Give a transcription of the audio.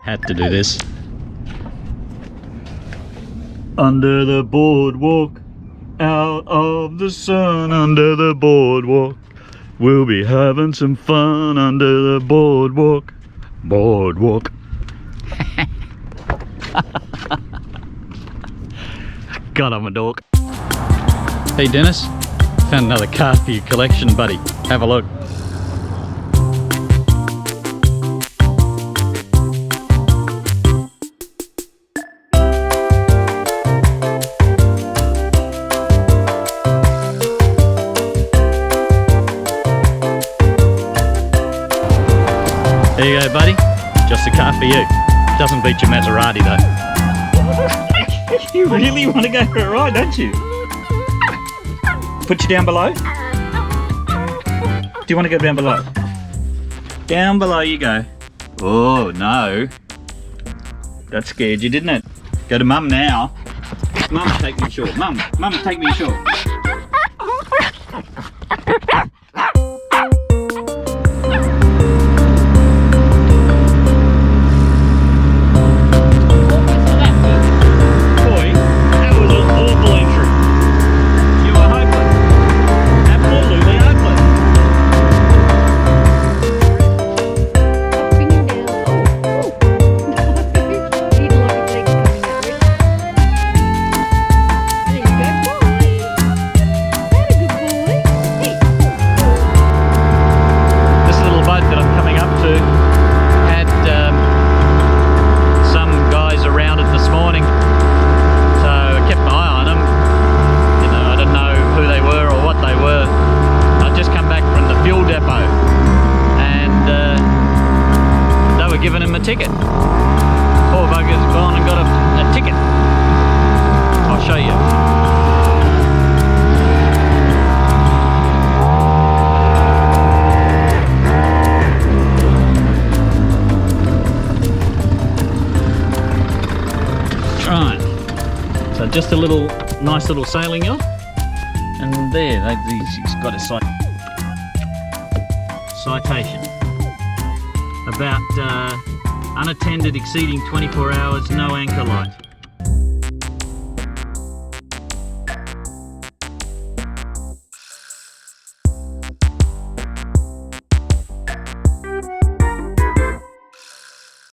Had to do this. Under the boardwalk, out of the sun, under the boardwalk, we'll be having some fun under the boardwalk. Boardwalk. God, I'm a dork. Hey Dennis, found another car for your collection, buddy. Have a look. There you go, buddy. Just a car for you. Doesn't beat your Maserati though. You really want to go for a ride, don't you? Put you down below? Do you want to go down below? Down below you go. Oh no. That scared you, didn't it? Go to Mum now. Mum, take me ashore. Mum, take me ashore. Giving him a ticket. Poor bugger's gone and got a ticket. I'll show you. Right. So just a nice little sailing yacht. And there, he's got a citation. About unattended exceeding 24 hours, no anchor light.